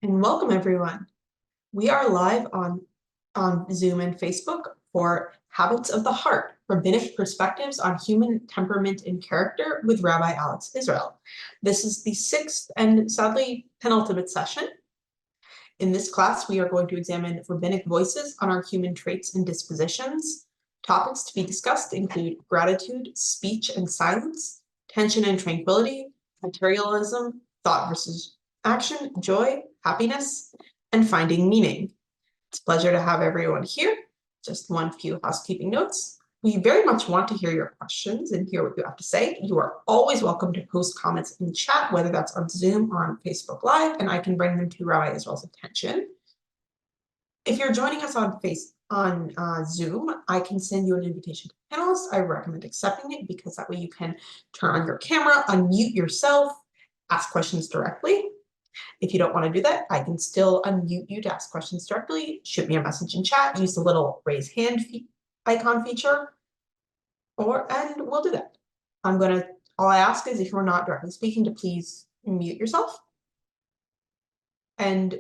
And welcome everyone. We are live on Zoom and Facebook for Habits of the Heart, Rabbinic Perspectives on Human Temperament and Character with Rabbi Alex Israel. This is the sixth and sadly penultimate session. In this class, we are going to examine rabbinic voices on our human traits and dispositions. Topics to be discussed include gratitude, speech and silence, tension and tranquility, materialism, thought versus action, joy, happiness, and finding meaning. It's a pleasure to have everyone here. Just one few housekeeping notes. We very much want to hear your questions and hear what you have to say. You are always welcome to post comments in the chat, whether that's on Zoom or on Facebook Live, and I can bring them to Rabbi Israel's attention. If you're joining us on Zoom, I can send you an invitation to panelists. I recommend accepting it because that way you can turn on your camera, unmute yourself, ask questions directly. If you don't want to do that, I can still unmute you to ask questions directly. Shoot me a message in chat, use the little raise hand icon feature, and we'll do that. All I ask is if you're not directly speaking to please mute yourself. And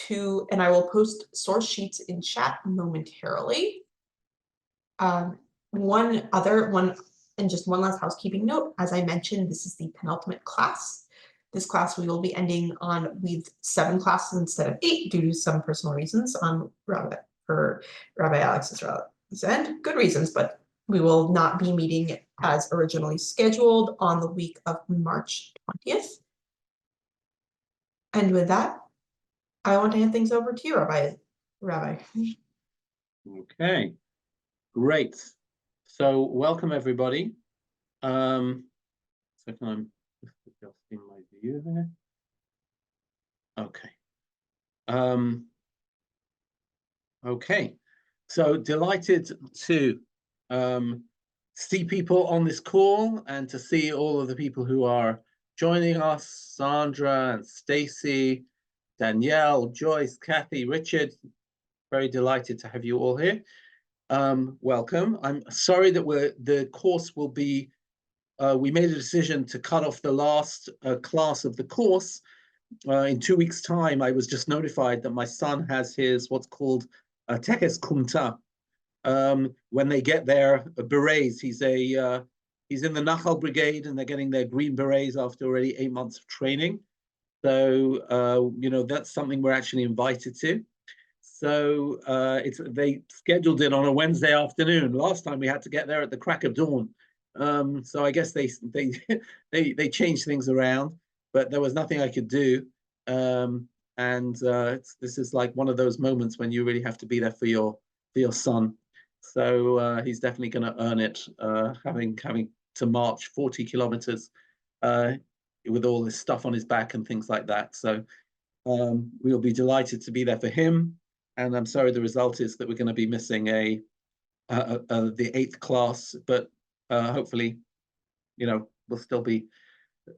I will post source sheets in chat momentarily. And just one last housekeeping note, as I mentioned, this is the penultimate class. This class we will be ending with 7 classes instead of 8 due to some personal reasons for Rabbi Alex Israel's end. Good reasons, but we will not be meeting as originally scheduled on the week of March 20th. And with that, I want to hand things over to you, Rabbi. Okay, great. So welcome everybody. Second, I'm adjusting my view there. Okay. Okay. So delighted to see people on this call and to see all of the people who are joining us: Sandra and Stacy, Danielle, Joyce, Kathy, Richard. Very delighted to have you all here. Welcome. I'm sorry that the course will be, we made a decision to cut off the last class of the course. In 2 weeks' time, I was just notified that my son has his what's called Tekes Kumta. When they get their berets, he's in the Nachal Brigade and they're getting their green berets after already 8 months of training. So, that's something we're actually invited to. So they scheduled it on a Wednesday afternoon. Last time we had to get there at the crack of dawn. So I guess they changed things around, but there was nothing I could do. This is like one of those moments when you really have to be there for your son. So he's definitely going to earn it, having to march 40 kilometers with all this stuff on his back and things like that. So we'll be delighted to be there for him. And I'm sorry the result is that we're going to be missing the 8th class, but hopefully, we'll still be,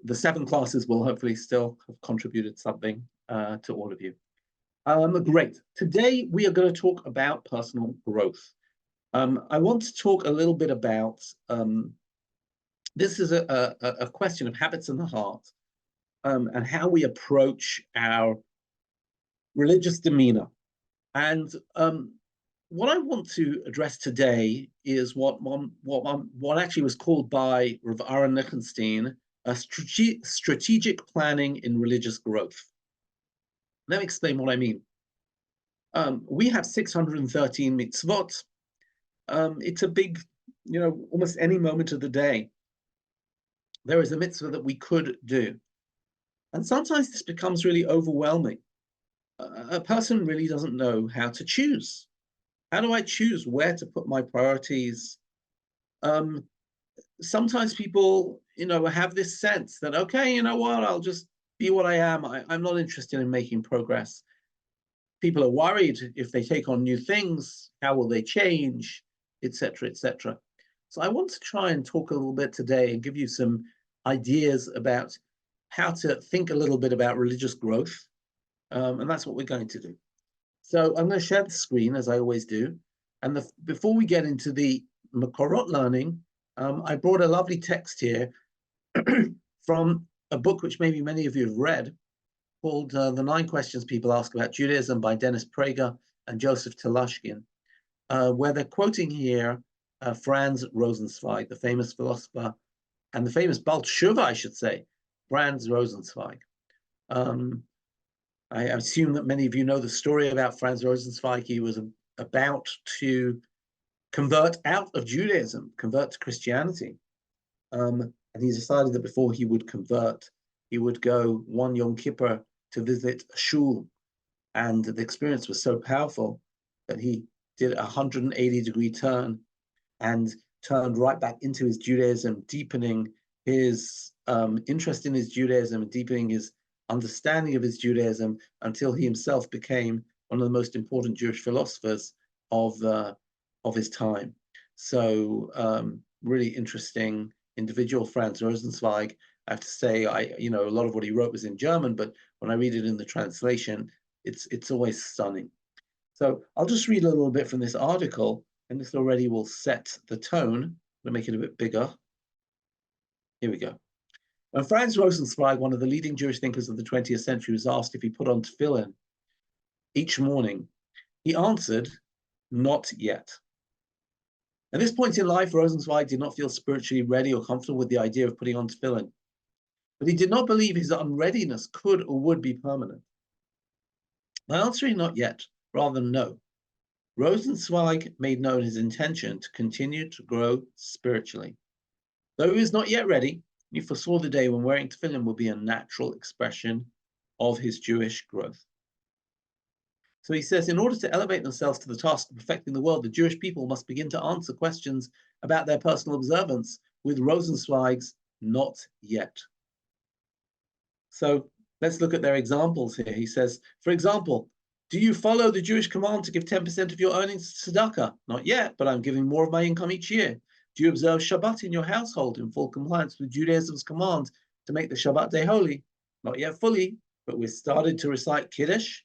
the 7 classes will hopefully still have contributed something to all of you. Great. Today we are going to talk about personal growth. I want to talk a little bit about, this is a question of habits in the heart, and how we approach our religious demeanor. And what I want to address today is what actually was called by Rav Aaron Lichtenstein a strategic planning in religious growth. Let me explain what I mean. We have 613 mitzvot. It's a big, almost any moment of the day, there is a mitzvah that we could do. And sometimes this becomes really overwhelming. A person really doesn't know how to choose. How do I choose where to put my priorities? Sometimes people, have this sense that, okay, you know what, I'll just be what I am. I'm not interested in making progress. People are worried if they take on new things, how will they change, etc., etc. So I want to try and talk a little bit today and give you some ideas about how to think a little bit about religious growth. And that's what we're going to do. So I'm going to share the screen as I always do. And before we get into the Makorot learning, I brought a lovely text here from a book which maybe many of you have read called The 9 Questions People Ask About Judaism by Dennis Prager and Joseph Telashkin, where they're quoting here Franz Rosenzweig, the famous philosopher, and the famous Baal Teshuva, I should say, Franz Rosenzweig. I assume that many of you know the story about Franz Rosenzweig. He was about to convert out of Judaism, convert to Christianity. And he decided that before he would convert, he would go one Yom Kippur to visit a shul. And the experience was so powerful that he did a 180-degree turn and turned right back into his Judaism, deepening his interest in his Judaism and deepening his understanding of his Judaism until he himself became one of the most important Jewish philosophers of his time. So really interesting individual, Franz Rosenzweig. I have to say, a lot of what he wrote was in German, but when I read it in the translation, it's always stunning. So I'll just read a little bit from this article, and this already will set the tone. I'll make it a bit bigger. Here we go. When Franz Rosenzweig, one of the leading Jewish thinkers of the 20th century, was asked if he put on tefillin each morning, he answered, "Not yet." At this point in life, Rosenzweig did not feel spiritually ready or comfortable with the idea of putting on tefillin, but he did not believe his unreadiness could or would be permanent. By answering not yet, rather than no, Rosenzweig made known his intention to continue to grow spiritually. Though he was not yet ready, he foresaw the day when wearing tefillin would be a natural expression of his Jewish growth. So he says, in order to elevate themselves to the task of perfecting the world, the Jewish people must begin to answer questions about their personal observance with Rosenzweig's not yet. So let's look at their examples here. He says, for example, do you follow the Jewish command to give 10% of your earnings to tzedakah? Not yet, but I'm giving more of my income each year. Do you observe Shabbat in your household in full compliance with Judaism's command to make the Shabbat day holy? Not yet fully, but we've started to recite Kiddush,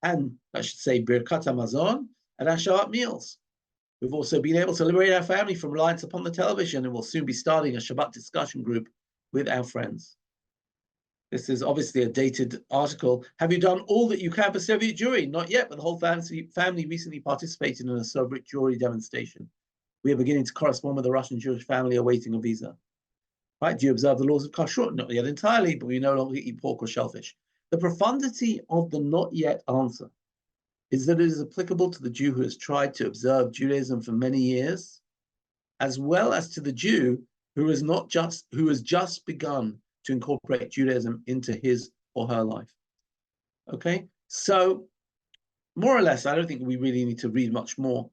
and I should say Birkat HaMazon, at our Shabbat meals. We've also been able to liberate our family from reliance upon the television, and we'll soon be starting a Shabbat discussion group with our friends. This is obviously a dated article. Have you done all that you can for Soviet Jewry? Not yet, but the whole family recently participated in a Soviet Jewry demonstration. We are beginning to correspond with a Russian Jewish family awaiting a visa. Right? Do you observe the laws of kashrut? Not yet entirely, but we no longer eat pork or shellfish. The profundity of the not yet answer is that it is applicable to the Jew who has tried to observe Judaism for many years, as well as to the Jew who has just begun to incorporate Judaism into his or her life. Okay, so more or less, I don't think we really need to read much more.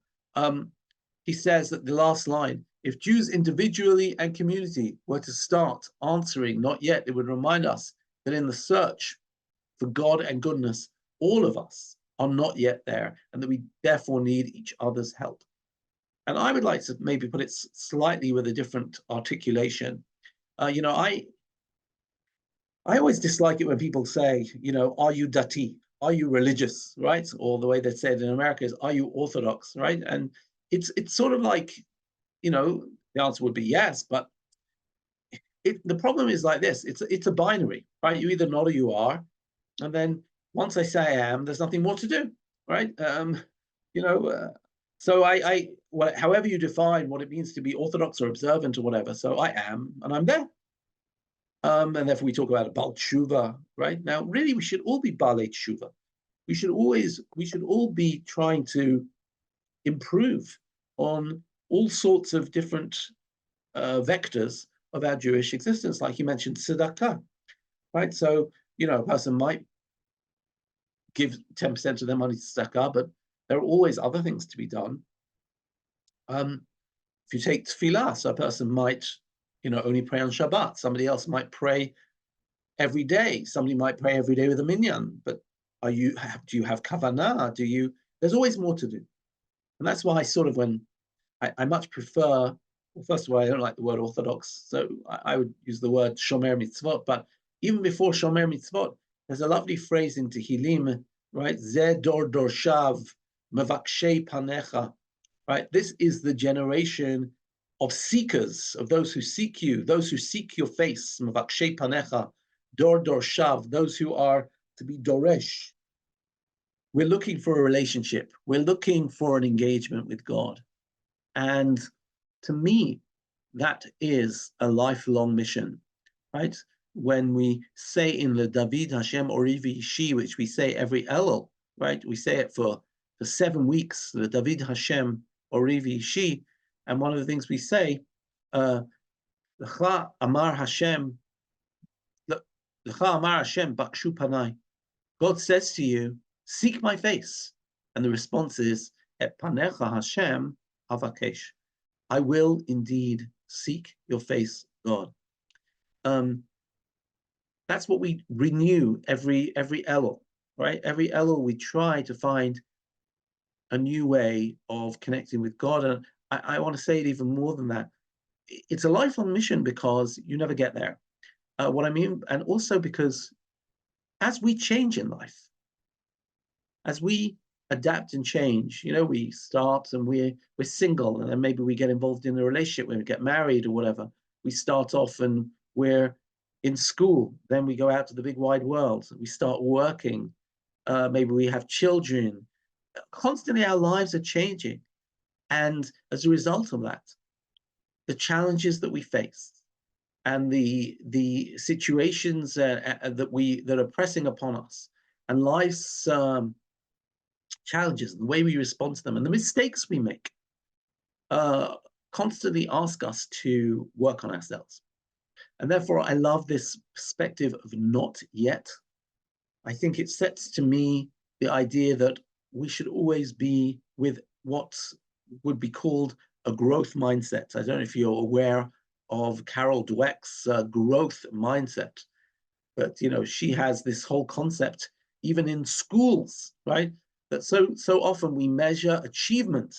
He says that the last line, if Jews individually and community were to start answering not yet, it would remind us that in the search for God and goodness, all of us are not yet there, and that we therefore need each other's help. And I would like to maybe put it slightly with a different articulation. I always dislike it when people say, are you dati? Are you religious, right? Or the way they say it in America is, are you Orthodox, right? And it's sort of like, the answer would be yes, but the problem is like this. It's a binary, right? You either not or you are. And then once I say I am, there's nothing more to do, right? So however you define what it means to be Orthodox or observant or whatever, so I am, and I'm there. And therefore we talk about a Baal Teshuva, right? Now, really, we should all be Baalei Teshuva. We should all be trying to improve on all sorts of different vectors of our Jewish existence, like you mentioned, tzedakah, right? So, a person might give 10% of their money to tzedakah, but there are always other things to be done. If you take tefillah, so a person might, only pray on Shabbat. Somebody else might pray every day. Somebody might pray every day with a minyan. But do you have kavanah? There's always more to do. And that's why when I much prefer, well, first of all, I don't like the word Orthodox, so I would use the word shomer mitzvot. But even before shomer mitzvot, there's a lovely phrase in Tehillim, right? Zeh dor dorshav mevakshei panecha, right? This is the generation of seekers, of those who seek you, those who seek your face, mevakshei panecha, dor dorshav, those who are to be doresh. We're looking for a relationship. We're looking for an engagement with God. And to me, that is a lifelong mission, right? When we say in the David Hashem Orivi Ishi, which we say every Elul, right? We say it for 7 weeks, the David Hashem Orivi Ishi. And one of the things we say, L'cha Amar Hashem, L'cha Amar Hashem Bakshu Panai. God says to you, seek my face. And the response is, Et panecha Hashem avakesh. I will indeed seek your face, God. That's what we renew every Elul, right? Every Elul we try to find a new way of connecting with God. And I want to say it even more than that. It's a lifelong mission because you never get there. What I mean, and also because as we change in life, as we adapt and change, you know, we start and we're single, and then maybe we get involved in a relationship when we get married or whatever. We start off and we're in school, then we go out to the big wide world, we start working, maybe we have children. Constantly our lives are changing, and as a result of that, the challenges that we face and the situations that are pressing upon us, and life's challenges and the way we respond to them and the mistakes we make constantly ask us to work on ourselves. And therefore, I love this perspective of not yet. I think it sets to me the idea that we should always be with what would be called a growth mindset. I don't know if you're aware of Carol Dweck's growth mindset, but you know, she has this whole concept even in schools, right? That so often we measure achievement,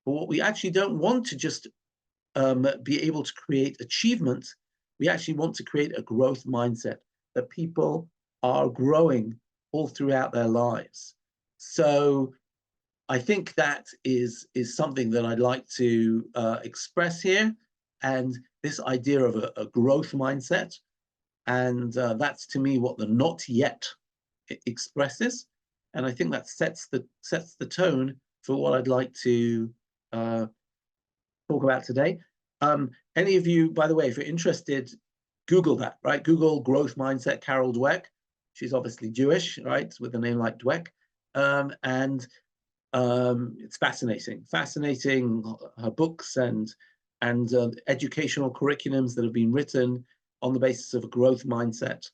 but what we actually don't want to just be able to create achievement. We actually want to create a growth mindset, that people are growing all throughout their lives. So I think that is something that I'd like to express here, and this idea of a growth mindset. And that's to me what the not yet expresses. And I think that sets the tone for what I'd like to talk about today. Any of you, by the way, if you're interested, Google that, right? Google growth mindset, Carol Dweck. She's obviously Jewish, right? With a name like Dweck. It's fascinating. Her books and educational curriculums that have been written on the basis of a growth mindset.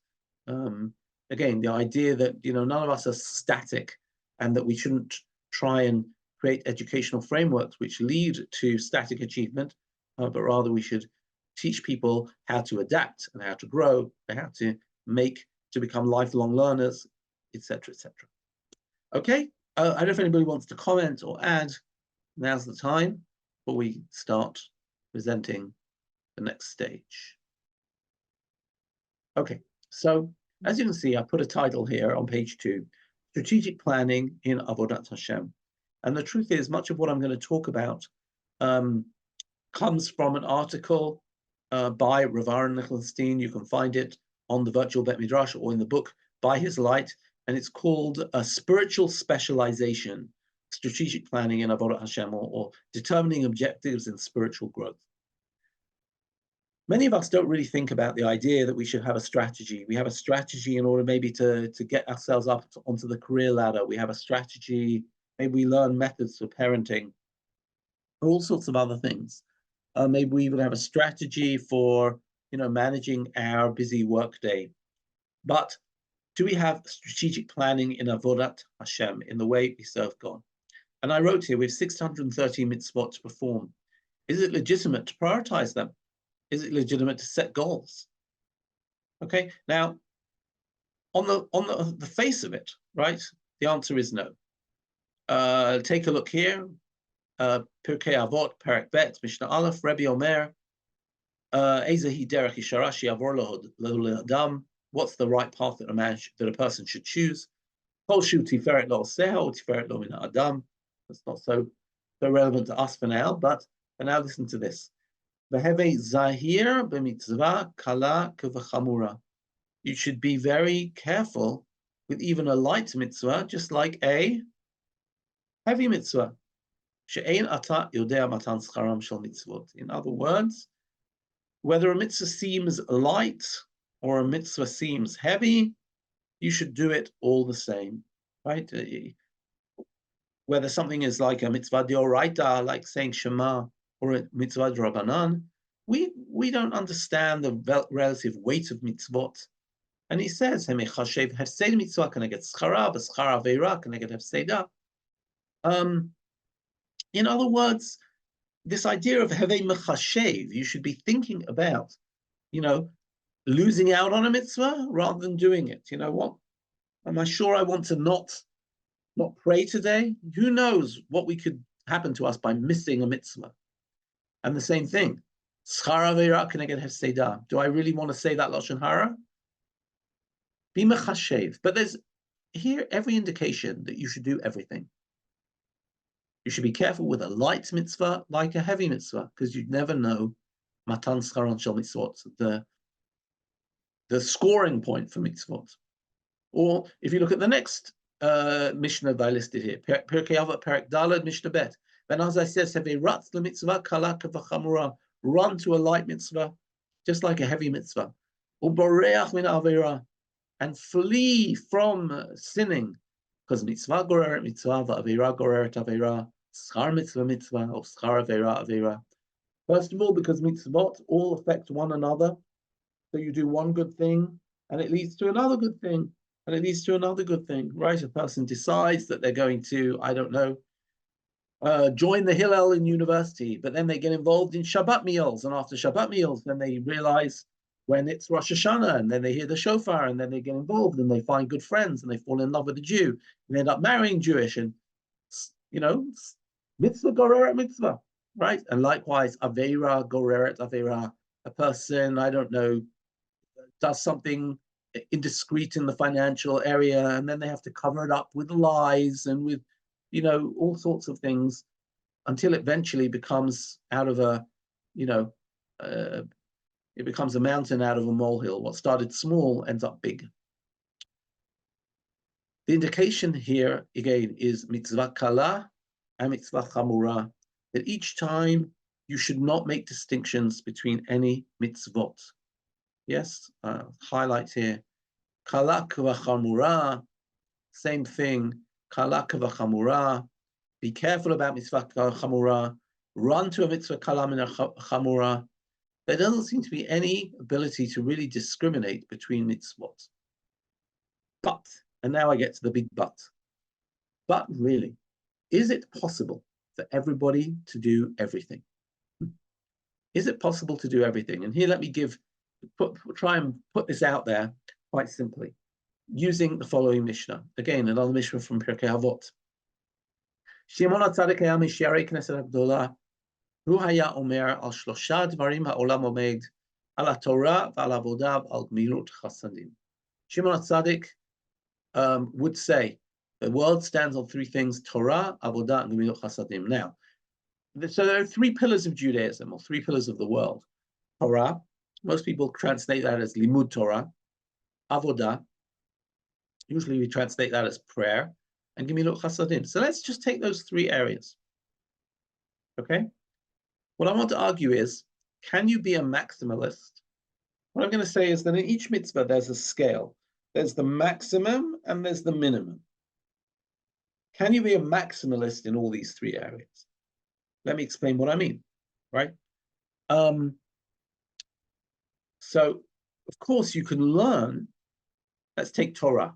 Again, the idea that, you know, none of us are static, and that we shouldn't try and create educational frameworks which lead to static achievement, but rather we should teach people how to adapt and how to grow, and how to become lifelong learners, etc., etc. Okay, I don't know if anybody wants to comment or add. Now's the time before we start presenting the next stage. Okay, so as you can see, I put a title here on page 2, Strategic Planning in Avodat Hashem. And the truth is, much of what I'm going to talk about comes from an article by Rav Aaron Nicholstein. You can find it on the Virtual Bet Midrash or in the book By His Light, and it's called a Spiritual Specialization, Strategic Planning in Avodat Hashem, or Determining Objectives in Spiritual Growth. Many of us don't really think about the idea that we should have a strategy. We have a strategy in order maybe to get ourselves up onto the career ladder. We have a strategy, maybe we learn methods for parenting, or all sorts of other things. Maybe we even have a strategy for, you know, managing our busy workday. But do we have strategic planning in Avodat Hashem, in the way we serve God? And I wrote here, we have 630 mitzvot to perform. Is it legitimate to prioritize them? Is it legitimate to set goals? Okay, now, on the face of it, right, the answer is no. Take a look here. Pirkei Avot, Perek Bet, Mishnah Aleph, Rebbi Omer, Ezehi derech yishara she'yavor lo le'adam. What's the right path that a person should choose? Kol shu tiferet lo oseha or tiferet lo min ha'adam. That's not so relevant to us for now, but for now, listen to this. Veheve zahir b'mitzvah kala kev'chamura. You should be very careful with even a light mitzvah, just like a heavy mitzvah. In other words, whether a mitzvah seems light or a mitzvah seems heavy, you should do it all the same, right? Whether something is like a mitzvah d'oraita, like saying Shema, or a mitzvah d'Rabbanan, we don't understand the relative weight of mitzvot. And he says, hefsed mitzvah, can I get schara, b'schara aveira, can I get hefseda? In other words, this idea of heve mechashev, you should be thinking about, losing out on a mitzvah rather than doing it. You know what? Am I sure I want to not pray today? Who knows what could happen to us by missing a mitzvah? And the same thing, schar aveira, can I get hefseda? Do I really want to say that lashon hara? Be mechashev. But there's here every indication that you should do everything. You should be careful with a light mitzvah like a heavy mitzvah, because you'd never know matan scharon shel mitzvot, the scoring point for mitzvot. Or if you look at the next Mishnah that I listed here, Pirkei Avot, Perek Daled, Mishnah Bet. Ben Azai says, "Ratz mitzvah kala kavachamura." Run to a light mitzvah, just like a heavy mitzvah. Uboreach min avera, and flee from sinning, because mitzvah goreret mitzvah, va'avera goreret avera, schar mitzvah mitzvah, or schar avera avera. First of all, because mitzvot all affect one another. So you do one good thing, and it leads to another good thing, and it leads to another good thing, right? A person decides that they're going to, I don't know, join the Hillel in university, but then they get involved in Shabbat meals, and after Shabbat meals, then they realize when it's Rosh Hashanah, and then they hear the shofar, and then they get involved, and they find good friends, and they fall in love with a Jew, and they end up marrying Jewish, and, mitzvah goreret mitzvah, right? And likewise, aveira goreret aveira, a person, I don't know, does something indiscreet in the financial area, and then they have to cover it up with lies and with, all sorts of things, until it eventually becomes out of it becomes a mountain out of a molehill. What started small ends up big. The indication here, again, is mitzvah kala and mitzvah chamura, that each time you should not make distinctions between any mitzvot. Yes, highlight here. Kala k'vachamura, same thing. Kala k'vachamura. Be careful about mitzvah chamura. Run to a mitzvah kala min chamura. There doesn't seem to be any ability to really discriminate between mitzvot. But, and now I get to the big but. But really, is it possible for everybody to do everything? Is it possible to do everything? And here, let me try and put this out there quite simply, using the following Mishnah. Again, another Mishnah from Pirkei Avot. Shimon HaTzadik haya mishiarei Knesset HaGdolah, hu haya omer al shlosha dvarim ha'olam omed, al haTorah v'al avodah v'al gmilut chasadim. Shimon HaTzadik would say, the world stands on three things: Torah, avodah, and gmilut chasadim. Now, so there are three pillars of Judaism, or three pillars of the world. Torah, most people translate that as limud Torah. Avodah, usually we translate that as prayer, and gemilut chasadim. So let's just take those three areas. Okay? What I want to argue is, can you be a maximalist? What I'm going to say is that in each mitzvah, there's a scale. There's the maximum and there's the minimum. Can you be a maximalist in all these three areas? Let me explain what I mean, right? So, of course, you can learn. Let's take Torah,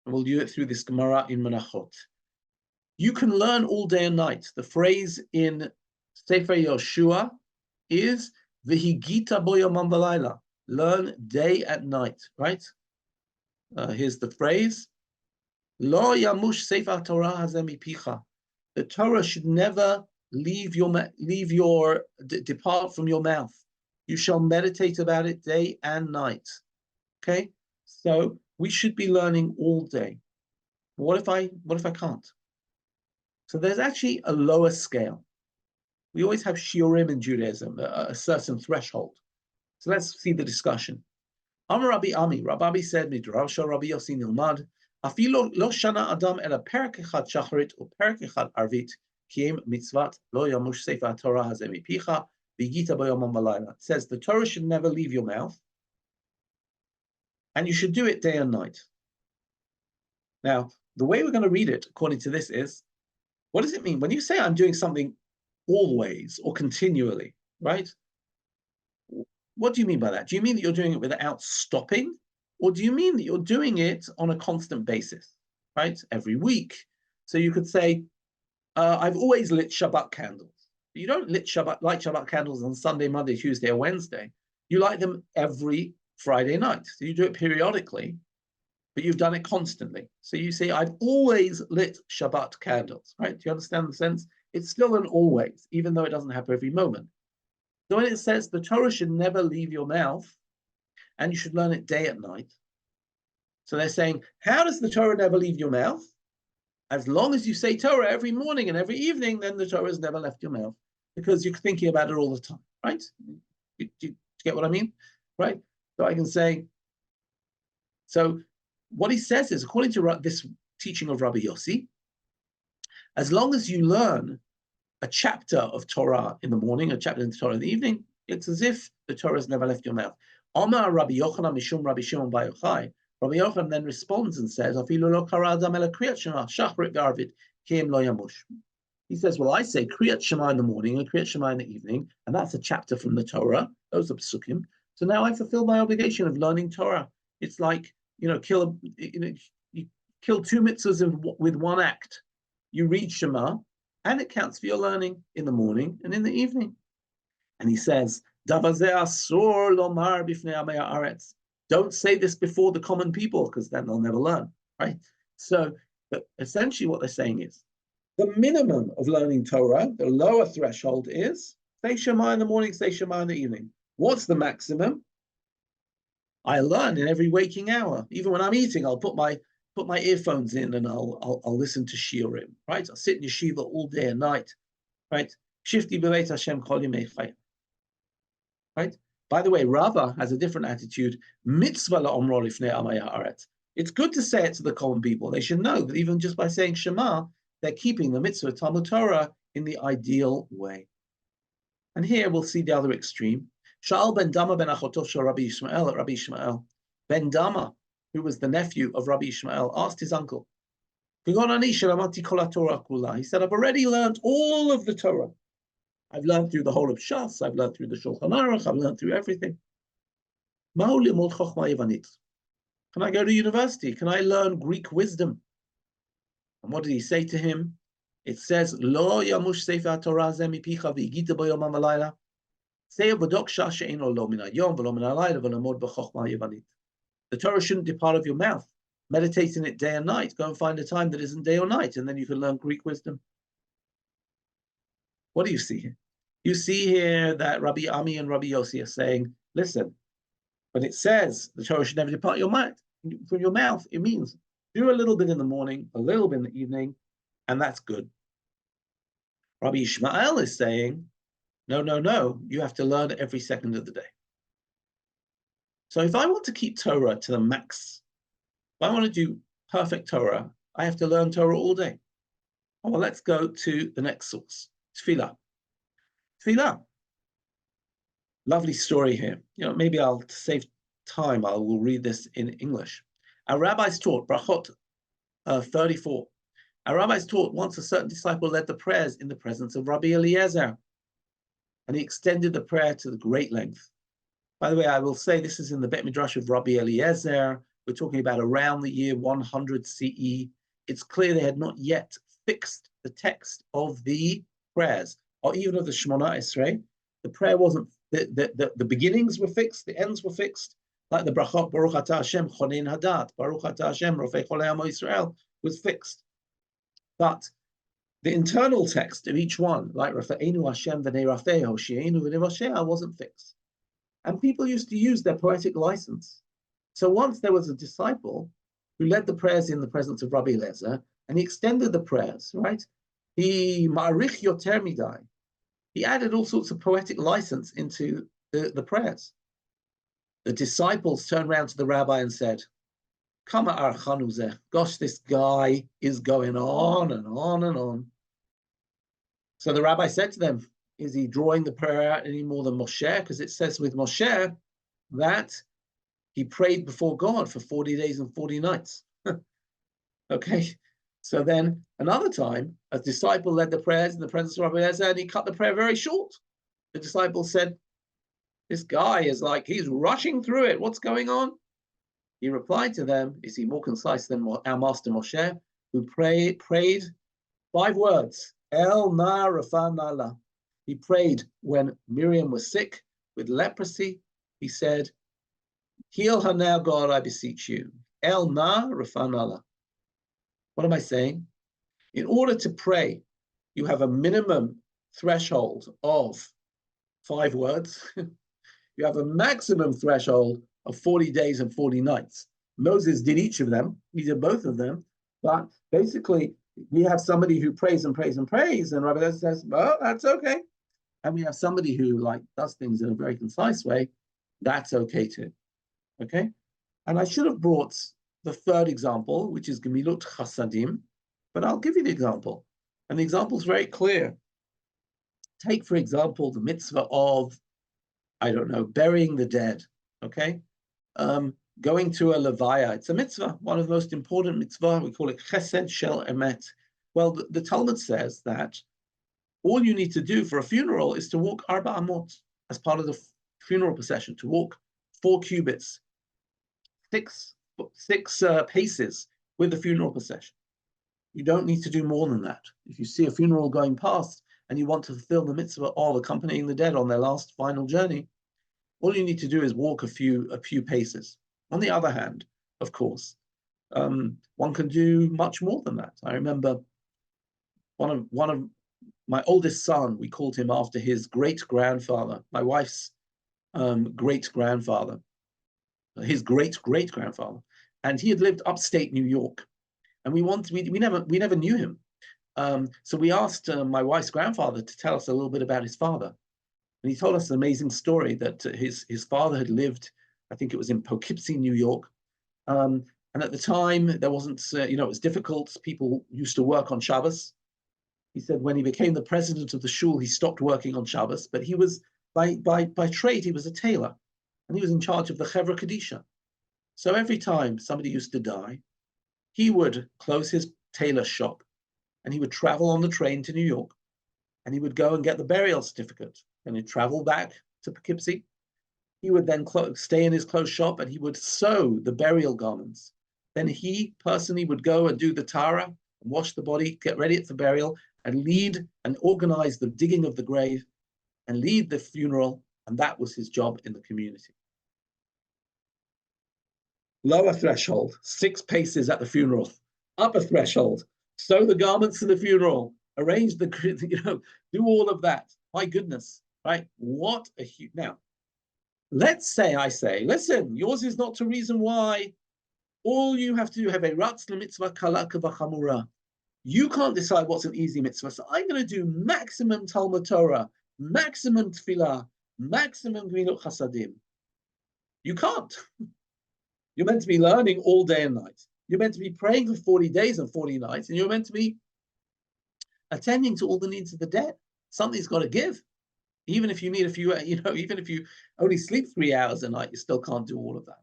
and we'll do it through this Gemara in Menachot. You can learn all day and night. The phrase in Sefer Yoshua is "V'higita bo yomam v'layla." Learn day and night, right? Here's the phrase: Lo yamush Sefer Torah hazeh mipicha. The Torah should never depart from your mouth. You shall meditate about it day and night. Okay, so we should be learning all day. What if I can't? So there's actually a lower scale. We always have shiurim in Judaism, a certain threshold. So let's see the discussion. Amar Rabbi Ami, Rabbi said, Midrasha Rabbi Yossi Nilmad, אפילו לא שנה אדם אלא פרק אחד שחרית ופרק אחד ערבית, כי אם מצוות לא ימוש ספר התורה הזה מפיך, והגית בו יומם ולילה. It says the Torah should never leave your mouth, and you should do it day and night. Now, the way we're going to read it, according to this, is, what does it mean? When you say I'm doing something always or continually, right? What do you mean by that? Do you mean that you're doing it without stopping? Or do you mean that you're doing it on a constant basis, right? Every week. So you could say, I've always lit Shabbat candles. You don't light Shabbat candles on Sunday, Monday, Tuesday, or Wednesday. You light them every Friday night. So you do it periodically, but you've done it constantly. So you say, I've always lit Shabbat candles, right? Do you understand the sense? It's still an always, even though it doesn't happen every moment. So when it says the Torah should never leave your mouth, and you should learn it day and night. So they're saying, how does the Torah never leave your mouth? As long as you say Torah every morning and every evening, then the Torah has never left your mouth, because you're thinking about it all the time, right? Do you get what I mean? Right? So I can say, so what he says is, according to this teaching of Rabbi Yossi, as long as you learn a chapter of Torah in the morning, a chapter in the Torah in the evening, it's as if the Torah has never left your mouth. Omar Rabbi Yochanan Mishum Rabbi Shimon Bar Yochai. Rabbi Yochanan then responds and says, he says, well, I say Kriyat Shema in the morning and Kriyat Shema in the evening, and that's a chapter from the Torah. Those are psukim. So now I fulfill my obligation of learning Torah. It's like, you kill 2 mitzvahs with one act. You read Shema, and it counts for your learning in the morning and in the evening. And he says, don't say this before the common people, because then they'll never learn, right? So, but essentially what they're saying is, the minimum of learning Torah, the lower threshold is, say Shema in the morning, say Shema in the evening. What's the maximum? I learn in every waking hour. Even when I'm eating, I'll put my earphones in and I'll listen to shiurim, right? I'll sit in yeshiva all day and night, right? Shifti b'veit Hashem kol yimei chayim. Right? By the way, Rava has a different attitude. Mitzvah la'omro lifnei amay haaretz. It's good to say it to the common people. They should know that even just by saying Shema, they're keeping the mitzvah Talmud Torah in the ideal way. And here we'll see the other extreme. Sha'al ben Dama ben achotov shel Rabbi Yishmael at Rabbi Yishmael. Ben Dama, who was the nephew of Rabbi Yishmael, asked his uncle, he said, I've already learned all of the Torah. I've learned through the whole of Shas, I've learned through the Shulchan Aruch, I've learned through everything. Can I go to university? Can I learn Greek wisdom? And what did he say to him? It says, Lo yamush sefer Torah ze mipicha v'yigita bo yomam v'layla. Say v'dok shah she'eno lo min hayom v'lo min halayla v'lamod b'chochma yavanit. The Torah shouldn't depart of your mouth. Meditate in it day and night. Go and find a time that isn't day or night, and then you can learn Greek wisdom. What do you see here? You see here that Rabbi Ami and Rabbi Yossi are saying, listen, when it says the Torah should never depart from your mouth, it means do a little bit in the morning, a little bit in the evening, and that's good. Rabbi Ishmael is saying, no, you have to learn every second of the day. So if I want to keep Torah to the max, if I want to do perfect Torah, I have to learn Torah all day. Well, let's go to the next source, Tefillah. Tefillah. Lovely story here. Maybe to save time, I will read this in English. Our rabbis taught, Brachot 34. Our rabbis taught once a certain disciple led the prayers in the presence of Rabbi Eliezer, and he extended the prayer to the great length. By the way, I will say this is in the Bet Midrash of Rabbi Eliezer. We're talking about around the year 100 CE. It's clear they had not yet fixed the text of the prayers, or even of the Shemona Esrei. The prayer wasn't, the beginnings were fixed, the ends were fixed, like the Brachot, Baruch Atah Hashem, Chonin Hadat, Baruch Atah Hashem, Rofei Cholei Amo Yisrael, was fixed. But the internal text of each one, like Rafa'enu Hashem v'nei Rafei, Hoshienu v'nei Moshe, wasn't fixed. And people used to use their poetic license. So once there was a disciple who led the prayers in the presence of Rabbi Eliezer, and he extended the prayers, right? He ma'arich yoter midai. He added all sorts of poetic license into the prayers. The disciples turned around to the rabbi and said, Kama archanu zeh. Gosh, this guy is going on and on and on. So the rabbi said to them, is he drawing the prayer out any more than Moshe? Because it says with Moshe that he prayed before God for 40 days and 40 nights. Okay. So then another time, a disciple led the prayers in the presence of Rabbi Eliezer, and he cut the prayer very short. The disciple said, this guy is like, he's rushing through it. What's going on? He replied to them, is he more concise than our master Moshe, who prayed 5 words, El na rafa nala. He prayed when Miriam was sick with leprosy. He said, heal her now, God, I beseech you. El na rafa nala. What am I saying? In order to pray, you have a minimum threshold of 5 words. You have a maximum threshold of 40 days and 40 nights. Moses did each of them. He did both of them. But basically, we have somebody who prays and prays and prays, and Rabbi says, well, that's okay. And we have somebody who does things in a very concise way. That's okay too. Okay? And I should have brought the third example, which is Gemilut Chasadim, but I'll give you the example. And the example is very clear. Take, for example, the mitzvah of, I don't know, burying the dead, okay? Going to a levaya. It's a mitzvah, one of the most important mitzvah. We call it chesed shel emet. Well, the Talmud says that all you need to do for a funeral is to walk arba amot as part of the funeral procession, to walk 4 cubits, 6 paces with the funeral procession. You don't need to do more than that. If you see a funeral going past and you want to fulfill the mitzvah of accompanying the dead on their last final journey, all you need to do is walk a few paces. On the other hand, of course, one can do much more than that. I remember one of my oldest son, we called him after his great-grandfather, my wife's great-grandfather, his great-great-grandfather, and he had lived upstate New York, and we never knew him. So we asked my wife's grandfather to tell us a little bit about his father. And he told us an amazing story that his father had lived, I think it was in Poughkeepsie, New York. And at the time, there wasn't, it was difficult. People used to work on Shabbos. He said when he became the president of the shul, he stopped working on Shabbos, but he was, by trade, he was a tailor. And he was in charge of the Chevra Kadisha. So every time somebody used to die, he would close his tailor shop and he would travel on the train to New York and he would go and get the burial certificate and he'd travel back to Poughkeepsie. He would then stay in his clothes shop and he would sew the burial garments. Then he personally would go and do the tara, and wash the body, get ready for burial, and lead and organize the digging of the grave and lead the funeral. And that was his job in the community. Lower threshold, 6 paces at the funeral. Upper threshold, sew the garments for the funeral, arrange the, do all of that. My goodness, right? What a huge. Now, let's say I say, listen, yours is not to reason why. All you have to do, have a ratz mitzvah kalak v'chamura. You can't decide what's an easy mitzvah. So I'm going to do maximum Talmud Torah, maximum tefillah, maximum gemilut chasadim. You can't. You're meant to be learning all day and night. You're meant to be praying for 40 days and 40 nights, and you're meant to be attending to all the needs of the dead. Something's got to give. Even if you need a few, even if you only sleep 3 hours a night, you still can't do all of that.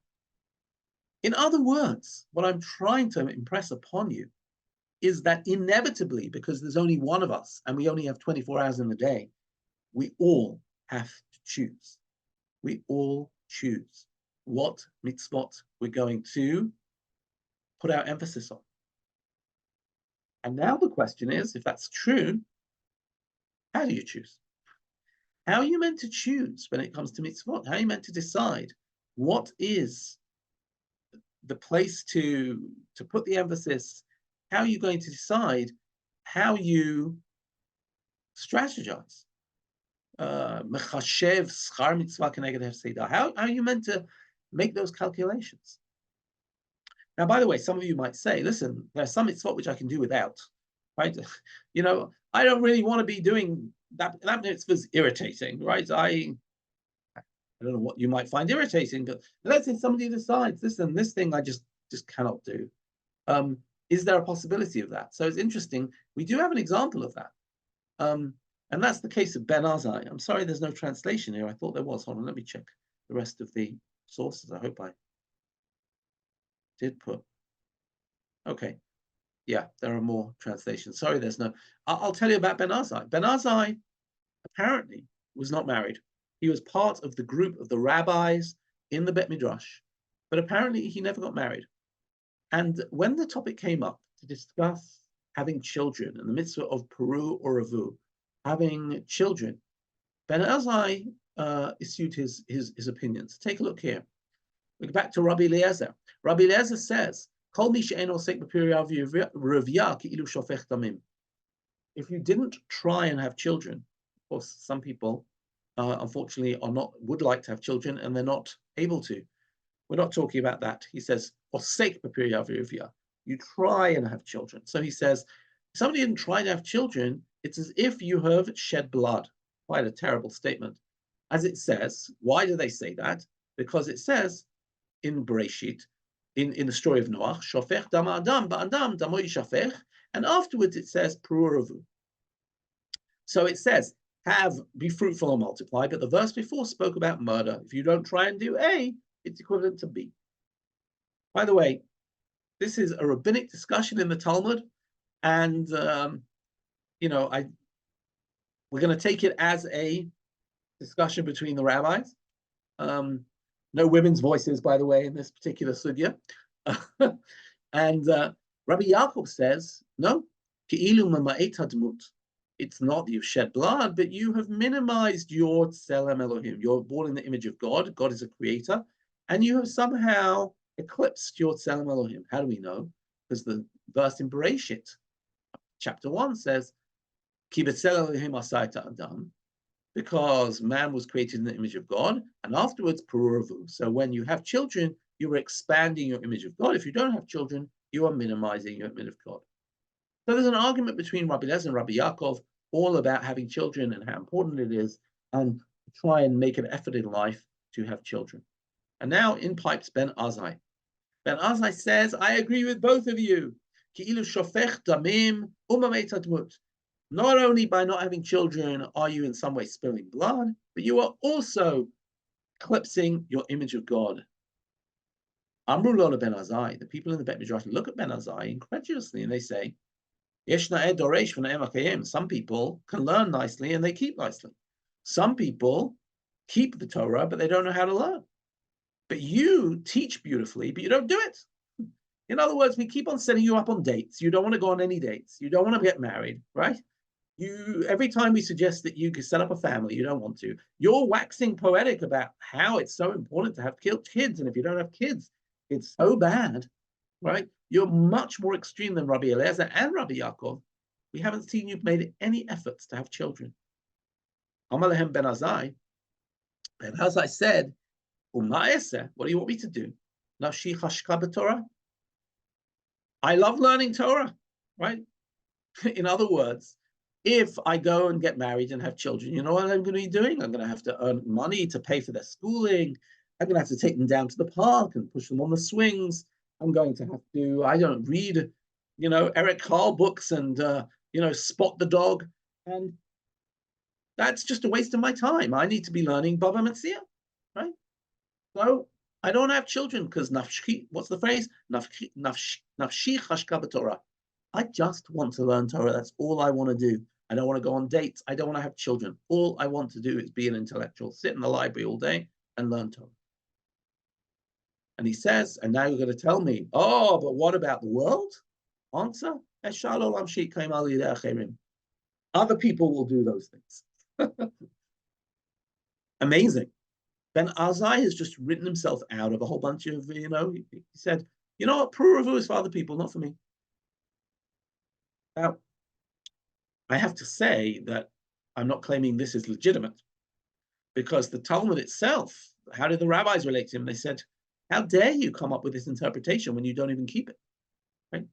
In other words, what I'm trying to impress upon you is that inevitably, because there's only one of us and we only have 24 hours in the day, we all have to choose. We all choose what mitzvot we're going to put our emphasis on. And now the question is, if that's true, how do you choose? How are you meant to choose when it comes to mitzvot? How are you meant to decide what is the place to put the emphasis? How are you going to decide how you strategize? How are you meant to make those calculations? Now, by the way, some of you might say, listen, there's some mitzvot which I can do without, right? I don't really want to be doing that. That mitzvah's irritating, right? I don't know what you might find irritating, but let's say somebody decides, listen, this thing I just just cannot do. Is there a possibility of that? So it's interesting. We do have an example of that. And that's the case of Ben Azai. I'm sorry there's no translation here. I thought there was. Hold on, let me check the rest of the sources. I hope I did put. Okay. Yeah, there are more translations. Sorry, there's no. I'll tell you about Ben Azai. Ben Azai apparently was not married. He was part of the group of the rabbis in the Bet Midrash, but apparently he never got married. And when the topic came up to discuss having children and the mitzvah of Peru or Avu, having children, Ben Azai issued his opinions. Take a look here. We go back to Rabbi Eliezer. Rabbi Eliezer says, if you didn't try and have children, of course, some people unfortunately would like to have children and they're not able to. We're not talking about that. He says, you try and have children. So he says, if somebody didn't try to have children, it's as if you have shed blood. Quite a terrible statement. As it says, why do they say that? Because it says in Bereshit, in the story of Noach, Shofech dam adam ba'adam damo yishafech, and afterwards it says Pururavu. So it says, be fruitful and multiply, but the verse before spoke about murder. If you don't try and do A, it's equivalent to B. By the way, this is a rabbinic discussion in the Talmud, and we're going to take it as a discussion between the rabbis. No women's voices, by the way, in this particular sugya. And Rabbi Yaakov says, no, it's not that you've shed blood, but you have minimized your tselem Elohim. You're born in the image of God. God is a creator. And you have somehow eclipsed your tselem Elohim. How do we know? Because the verse in Bereshit, chapter 1 says, Ki b'tselem Elohim asayta adam, because man was created in the image of God, and afterwards Pururavu. So when you have children, you are expanding your image of God. If you don't have children, you are minimizing your image of God. So there's an argument between Rabbi Eliezer and Rabbi Yaakov all about having children and how important it is, and try and make an effort in life to have children. And now in pipes Ben Azai. Ben Azai says, I agree with both of you. Ki'ilu shofech damim umameit admut. Not only by not having children are you in some way spilling blood, but you are also eclipsing your image of God. Amru lo Ben Azai. The people in the Bet Midrash look at Ben Azai incredulously and they say, some people can learn nicely and they keep nicely. Some people keep the Torah, but they don't know how to learn. But you teach beautifully, but you don't do it. In other words, we keep on setting you up on dates. You don't want to go on any dates. You don't want to get married, right? Every time we suggest that you can set up a family, you don't want to. You're waxing poetic about how it's so important to have kids. And if you don't have kids, it's so bad, right? You're much more extreme than Rabbi Eliezer and Rabbi Yaakov. We haven't seen you've made any efforts to have children. Amalehem Ben Azai. Ben Azai said, what do you want me to do? Nafshi chashka b'Torah. I love learning Torah, right? In other words, if I go and get married and have children, you know what I'm going to be doing? I'm going to have to earn money to pay for their schooling. I'm going to have to take them down to the park and push them on the swings. I'm going to have to, read, Eric Carle books and, spot the dog. And that's just a waste of my time. I need to be learning Bava Metzia, right? So I don't have children because nafshi, what's the phrase? Nafshi chashka b'Torah. I just want to learn Torah. That's all I want to do. I don't want to go on dates. I don't want to have children. All I want to do is be an intellectual, sit in the library all day and learn Torah. And he says, and now you're going to tell me, but what about the world? Answer, other people will do those things. Amazing. Ben Azai has just written himself out of a whole bunch of, he said, you know what, Puravu is for other people, not for me. Now, I have to say that I'm not claiming this is legitimate, because the Talmud itself, how did the rabbis relate to him? They said, how dare you come up with this interpretation when you don't even keep it, right?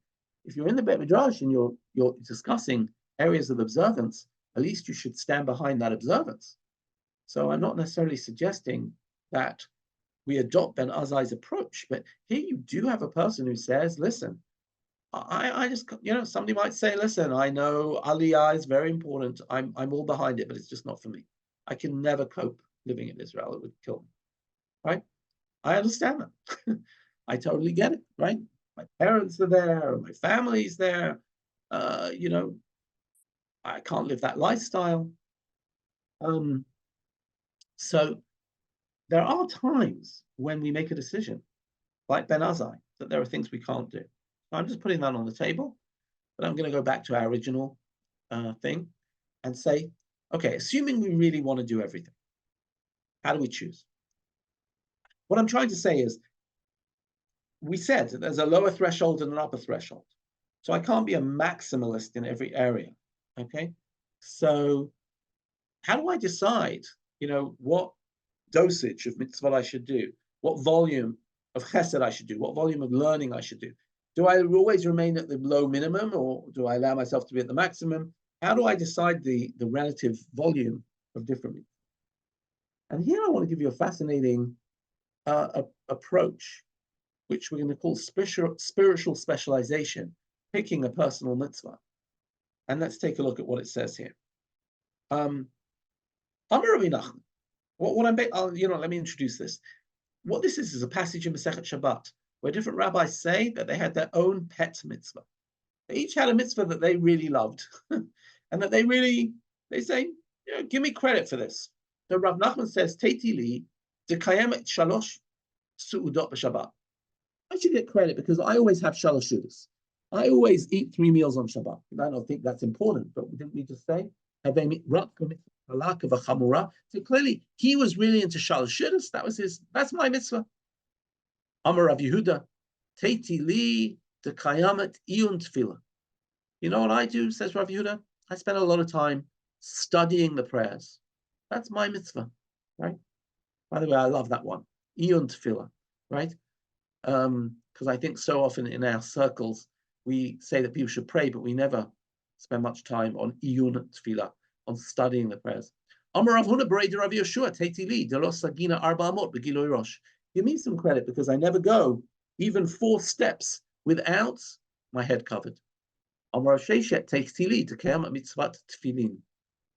If you're in the Bet Midrash and you're discussing areas of observance, at least you should stand behind that observance. So I'm not necessarily suggesting that we adopt Ben Azai's approach. But here you do have a person who says, listen, I just, somebody might say, listen, I know Aliyah is very important. I'm all behind it, but it's just not for me. I can never cope living in Israel. It would kill me, right? I understand that. I totally get it, right? My parents are there, my family's there. I can't live that lifestyle. So there are times when we make a decision, like Ben Azai, that there are things we can't do. I'm just putting that on the table, but I'm going to go back to our original thing and say, okay, assuming we really want to do everything, how do we choose? What I'm trying to say is, we said that there's a lower threshold and an upper threshold. So I can't be a maximalist in every area, okay? So how do I decide, what dosage of mitzvah I should do, what volume of chesed I should do, what volume of learning I should do? Do I always remain at the low minimum, or do I allow myself to be at the maximum? How do I decide the relative volume of different? And here I want to give you a fascinating approach, which we're going to call spiritual specialization, picking a personal mitzvah. And let's take a look at what it says here. Amar Rabbi Nachman. Let me introduce this. What this is a passage in Masechet Shabbat, where different rabbis say that they had their own pet mitzvah. They each had a mitzvah that they really loved, and that they say, give me credit for this. So Rav Nachman says, Teiti li dekayem et shalosh su'udot b'Shabbat. I should get credit because I always have shalosh seudos. I always eat 3 meals on Shabbat. I don't think that's important, but didn't we just say? So clearly, he was really into shalosh seudos. That's my mitzvah. Amar Rav Yehuda, Teiti li dekayamet iyun tefillah. You know what I do, says Rav Yehuda? I spend a lot of time studying the prayers. That's my mitzvah, right? By the way, I love that one. Iyun tefillah, right? Because I think so often in our circles, we say that people should pray, but we never spend much time on iyun tefillah, on studying the prayers. Amar Rav Huna b'rei de Rav Yoshua, Teiti li de lo sagina arba amot b'giloi rosh. Give me some credit because I never go even 4 steps without my head covered. Amar Sheshet Teiti li dekayem mitzvat tefillin.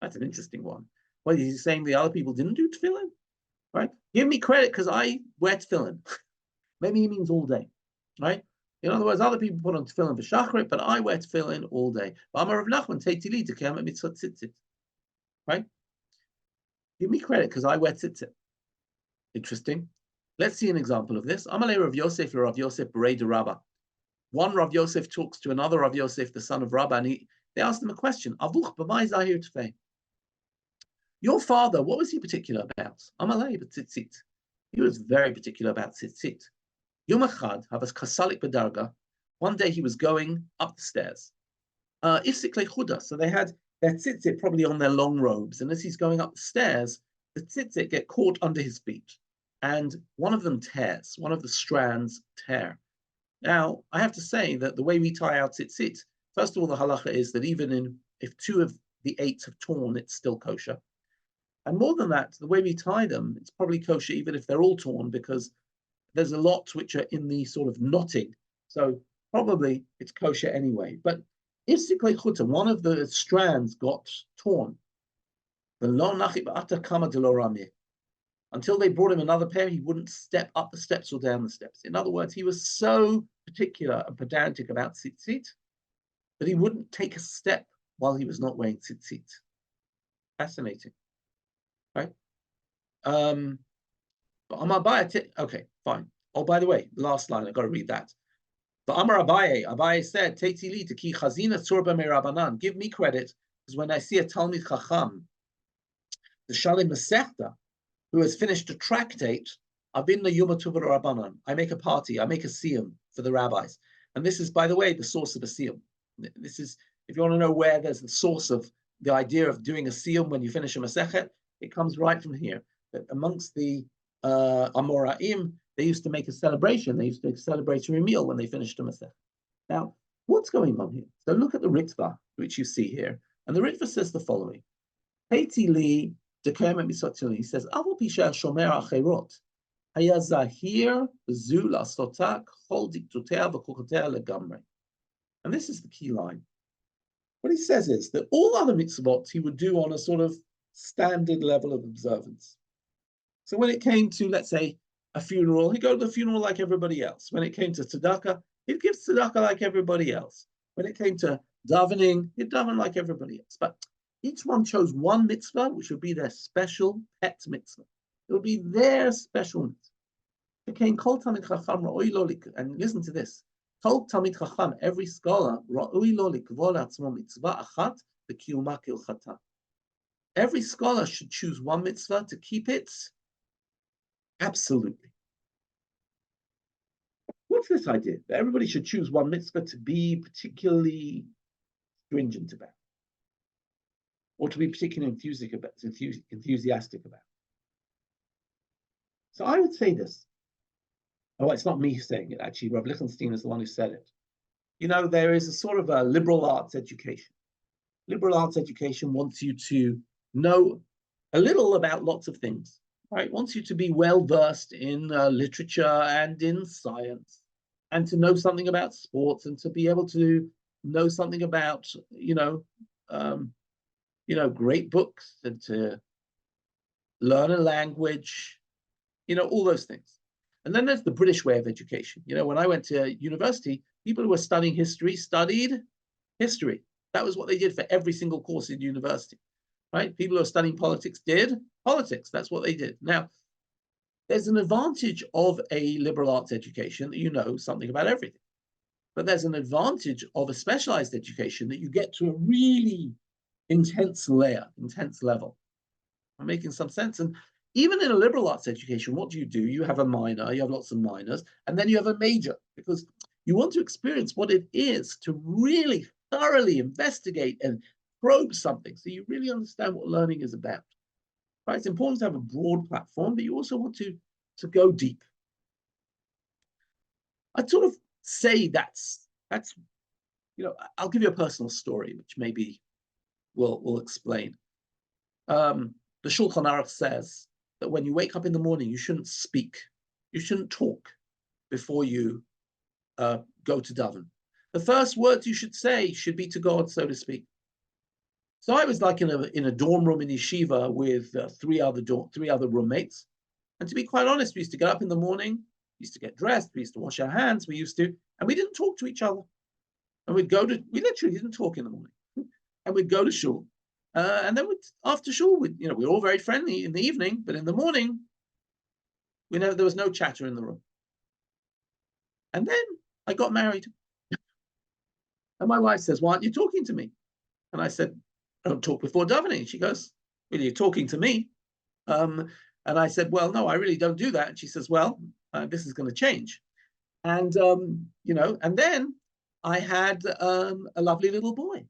That's an interesting one. Well, he's saying the other people didn't do tefillin, right? Give me credit because I wear tefillin. Maybe he means all day, right? In other words, other people put on tefillin for shacharit, but I wear tefillin all day. Amar Rav Nachman Teiti li dekayem mitzvat tzitzit, right? Give me credit because I wear tzitzit. Interesting. Let's see an example of this. Amalei Rav Yosef Rav Yosef b'rei de Rabbi. One Rav Yosef talks to another Rav Yosef, the son of Rabbi, and they asked him a question. Avuch b'mai zahir tefei. Your father, what was he particular about? Amalei b'tzitzit. He was very particular about tzitzit. Yom echad havas kasalik b'darga. One day he was going up the stairs. Ifsik lechuda. So they had their tzitzit probably on their long robes, and as he's going up the stairs, the tzitzit get caught under his feet, and one of them tears. One of the strands tear. Now, I have to say that the way we tie our tzitzit, first of all, the halacha is that even if 2 of the 8 have torn, it's still kosher. And more than that, the way we tie them, it's probably kosher even if they're all torn, because there's a lot which are in the sort of knotting. So probably it's kosher anyway. But if one of the strands got torn, until they brought him another pair, he wouldn't step up the steps or down the steps. In other words, he was so particular and pedantic about tzitzit that he wouldn't take a step while he was not wearing tzitzit. Fascinating, right? Okay, fine. Oh, by the way, last line, I've got to read that. But Amar Abaye said, Teiti li ki chazina tzurba me Rabbanan. Give me credit, because when I see a Talmid Chacham, the Shalim Masechta, who has finished a tractate, Abin the Yom Tov Rabbanan. I make a party, I make a siyum for the rabbis. And this is, by the way, the source of a siyum. This is, if you want to know where there's the source of the idea of doing a siyum when you finish a Masechet, it comes right from here. That amongst the Amoraim, they used to make a celebration. They used to make a celebratory meal when they finished a Masechet. Now, what's going on here? So look at the Ritva, which you see here. And the Ritva says the following. Teiti li, he says, I היה זהיר בזו לעשותה ככל דקדוקיה וכוחותיה לגמרי. And this is the key line. What he says is that all other mitzvot he would do on a sort of standard level of observance. So when it came to, let's say, a funeral, he'd go to the funeral like everybody else. When it came to tzedakah, he'd give tzedakah like everybody else. When it came to davening, he'd daven like everybody else. But each one chose one mitzvah, which would be their special pet mitzvah. It would be their special mitzvah. It came kol tamid chacham ra'oi lo lik, and listen to this. Kol tamid chacham, every scholar, ra'oi lo likvol atzmo mitzvah achat v'kiyuma k'ilchata. Every scholar should choose one mitzvah to keep it absolutely. What's this idea? That everybody should choose one mitzvah to be particularly stringent about, or to be particularly enthusiastic about. So I would say this. Oh, it's not me saying it, actually. Rav Lichtenstein is the one who said it. You know, there is a sort of a liberal arts education. Liberal arts education wants you to know a little about lots of things, right? Wants you to be well-versed in literature and in science, and to know something about sports, and to be able to know something about, great books, and to learn a language, all those things. And then there's the British way of education. When I went to university, people who were studying history studied history. That was what they did for every single course in university, right? People who are studying politics did politics. That's what they did. Now, there's an advantage of a liberal arts education that you know something about everything. But there's an advantage of a specialized education that you get to a really intense level. I'm making some sense. And even in a liberal arts education, what do? You have a minor, you have lots of minors, and then you have a major, because you want to experience what it is to really thoroughly investigate and probe something, so you really understand what learning is about. Right? It's important to have a broad platform, but you also want to go deep. I'd sort of say that's I'll give you a personal story, which maybe will explain. The Shulchan Aruch says that when you wake up in the morning, you shouldn't speak, you shouldn't talk before you go to daven. The first words you should say should be to God, so to speak. So I was like in a dorm room in yeshiva with three other roommates, and to be quite honest, we used to get up in the morning, we used to get dressed, we used to wash our hands, and we didn't talk to each other. And we literally didn't talk in the morning, and we'd go to shul. And then after shul, we were all very friendly in the evening, but in the morning, there was no chatter in the room. And then I got married. And my wife says, "Why aren't you talking to me?" And I said, "I don't talk before davening." She goes, "Well, you're talking to me." And I said, "Well, no, I really don't do that." And she says, "Well, this is going to change." And, and then I had a lovely little boy.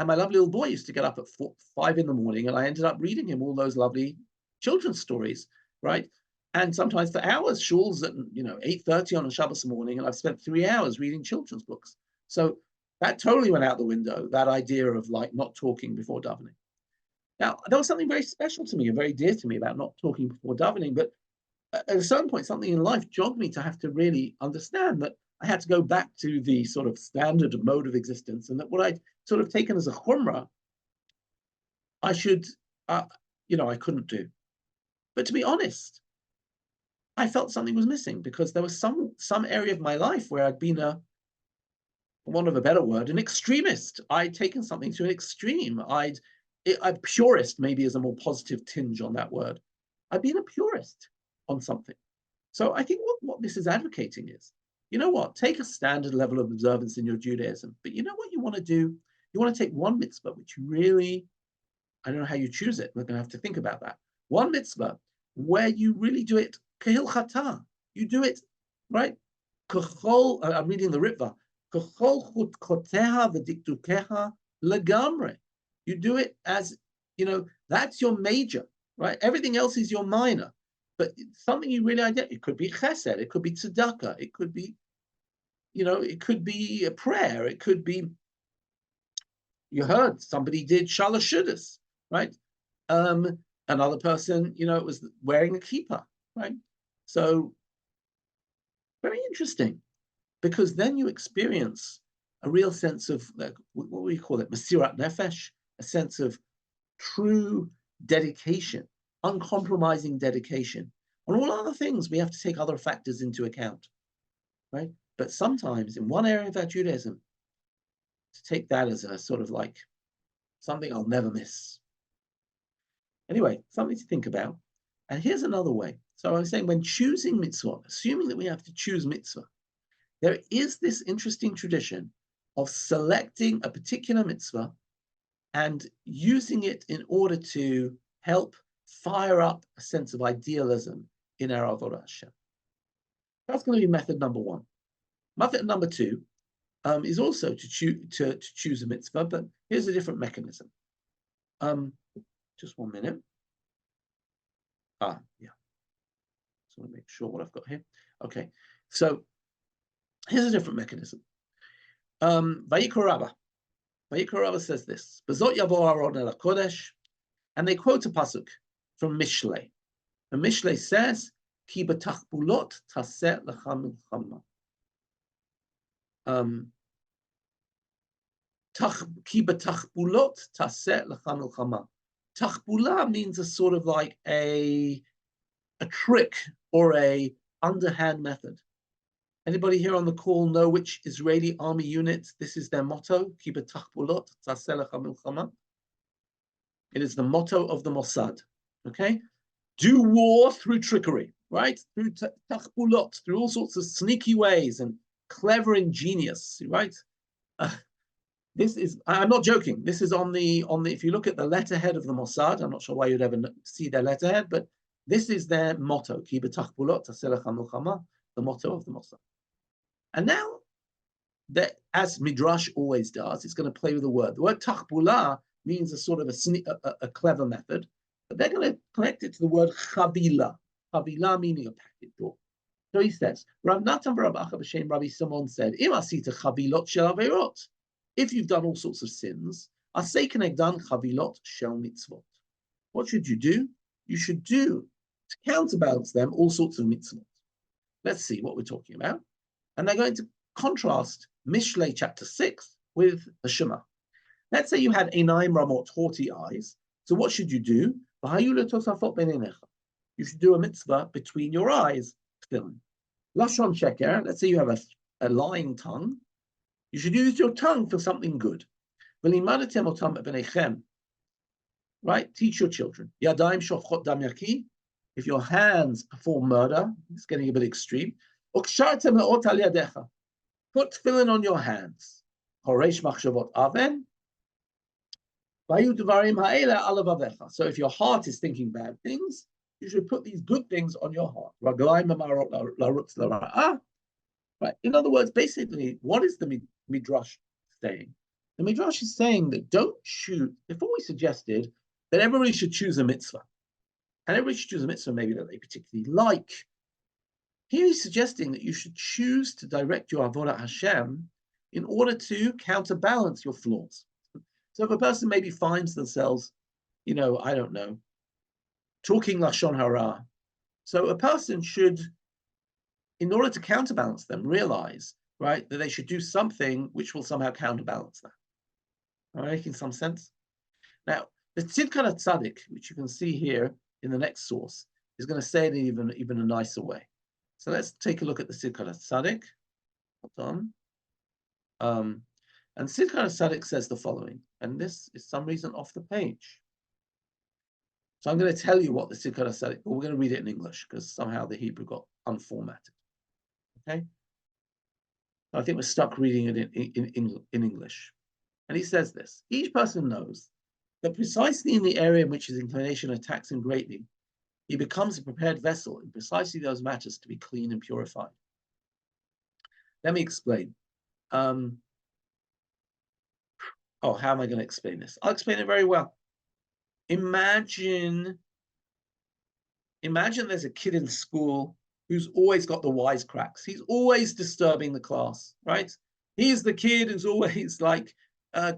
And my lovely little boy used to get up at 5 in the morning, and I ended up reading him all those lovely children's stories, right? And sometimes for hours, shul's at 8:30 on a Shabbos morning, and I've spent 3 hours reading children's books. So that totally went out the window, that idea of like not talking before davening. Now, there was something very special to me and very dear to me about not talking before davening, but at a certain point, something in life jogged me to have to really understand that I had to go back to the sort of standard mode of existence, and that what I'd sort of taken as a chumrah, I couldn't do. But to be honest, I felt something was missing, because there was some area of my life where I'd been for want of a better word, an extremist. I'd taken something to an extreme. A purist maybe is a more positive tinge on that word. I'd been a purist on something. So I think what this is advocating is, take a standard level of observance in your Judaism, but you know what you want to do? You want to take one mitzvah, which you really, I don't know how you choose it. We're going to have to think about that. One mitzvah where you really do it kehilchata. You do it, right? I'm reading the Ritva. You do it as, that's your major, right? Everything else is your minor. But something you really identify. It could be chesed, it could be tzedakah, it could be, it could be a prayer, it could be, you heard somebody did shalosh shudas, right? Another person, it was wearing a kippah, right? So very interesting, because then you experience a real sense of, like, what we call it, Mesirat Nefesh, a sense of true dedication, uncompromising dedication. On all other things, we have to take other factors into account, right? But sometimes in one area of our Judaism, to take that as a sort of like something I'll never miss. Anyway, something to think about. And here's another way. So I was saying, when choosing mitzvah, assuming that we have to choose mitzvah, there is this interesting tradition of selecting a particular mitzvah and using it in order to help fire up a sense of idealism in our Avodah Hashem. That's going to be method number one. Method number two is also to choose a mitzvah, but here's a different mechanism. Just 1 minute. Yeah. Just want to make sure what I've got here. Okay, so here's a different mechanism. Vayikra Rabbah. Vayikra Rabbah says this: B'zot yavo Aaron el HaKodesh, and they quote a pasuk from Mishlei. And Mishlei says, Ki b'tachbulot taseh lecha milchama. Ki b'tachbulot taseh lecha milchama. Tachbula means a sort of like a trick or a underhand method. Anybody here on the call know which Israeli army unit this is their motto? Ki b'tachbulot taseh lecha milchama. It is the motto of the Mossad. Okay, do war through trickery, right? Through tachbulot, through all sorts of sneaky ways and clever ingenious, right? This is, I'm not joking. This is on the if you look at the letterhead of the Mossad, I'm not sure why you'd ever see their letterhead, but this is their motto, Ki b'tachbulot taseh lecha milchama, the motto of the Mossad. And now, that, as Midrash always does, it's going to play with the word. The word tachbula means a sort of a clever method, but they're going to connect it to the word chavila. Chavila meaning a packet door. So he says, Rav Natan bar Rabbi b'shem Rabbi Simon said, Im asita chavilot shel averot. If you've done all sorts of sins, asay kenegdan chavilot shel mitzvot. What should you do? You should do, to counterbalance them, all sorts of mitzvot. Let's see what we're talking about. And they're going to contrast Mishlei chapter 6 with the Shema. Let's say you had Einaim Ramot, haughty eyes. So what should you do? You should do a mitzvah between your eyes. Lashon sheker, let's say you have a lying tongue. You should use your tongue for something good. Right? Teach your children. Yadayim shofchot dam yaki. If your hands perform murder, it's getting a bit extreme. Ukshartem le'ot al yadecha. Put tefillin on your hands. Horesh machshavot aven. Vayu devarim ha'ela al levavecha. So if your heart is thinking bad things, you should put these good things on your heart. Raglayim amarot larutz lara'ah. Right. In other words, basically, what is the Midrash saying? The Midrash is saying that don't choose. Before we suggested that everybody should choose a mitzvah, and everybody should choose a mitzvah maybe that they particularly like. Here he's suggesting that you should choose to direct your avodah Hashem in order to counterbalance your flaws. So if a person maybe finds themselves, I don't know, talking lashon hara, so a person should, in order to counterbalance them, realize, right, that they should do something which will somehow counterbalance that. Am I making some sense? Now, the Tzidkar Tzaddik, which you can see here in the next source, is going to say it in even a nicer way. So let's take a look at the Tzidkar Tzaddik. Hold on. And Tzidkar Tzaddik says the following, and this is some reason off the page. So I'm going to tell you what the Tzidkar Tzaddik, but we're going to read it in English because somehow the Hebrew got unformatted. Okay? I think we're stuck reading it in English. And he says this: each person knows that precisely in the area in which his inclination attacks him greatly, he becomes a prepared vessel in precisely those matters to be clean and purified. Let me explain. How am I going to explain this? I'll explain it very well. Imagine there's a kid in school who's always got the wisecracks. He's always disturbing the class, right? He's the kid who's always like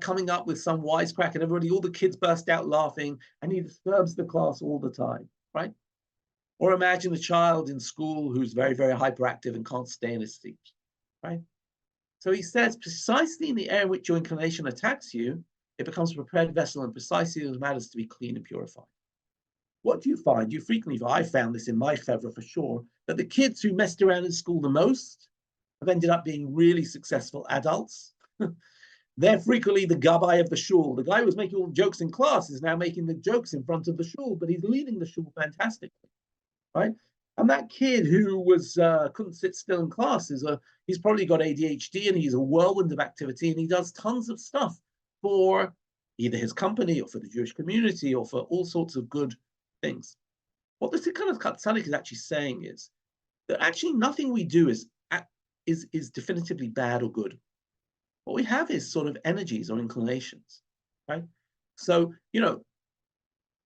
coming up with some wisecrack, and all the kids burst out laughing, and he disturbs the class all the time, right? Or imagine a child in school who's very, very hyperactive and can't stay in his seat, right? So he says, precisely in the area in which your inclination attacks you, it becomes a prepared vessel, and precisely as matters to be clean and purified. What do you find? You frequently, I found this in my chevra for sure, that the kids who messed around in school the most have ended up being really successful adults. They're frequently the gabbai of the shul. The guy who was making all the jokes in class is now making the jokes in front of the shul, but he's leading the shul fantastically, right? And that kid who was couldn't sit still in class he's probably got ADHD, and he's a whirlwind of activity, and he does tons of stuff for either his company or for the Jewish community or for all sorts of good things. What the Tikkun Tzaddik is actually saying is that actually nothing we do is definitively bad or good. What we have is sort of energies or inclinations, right? So,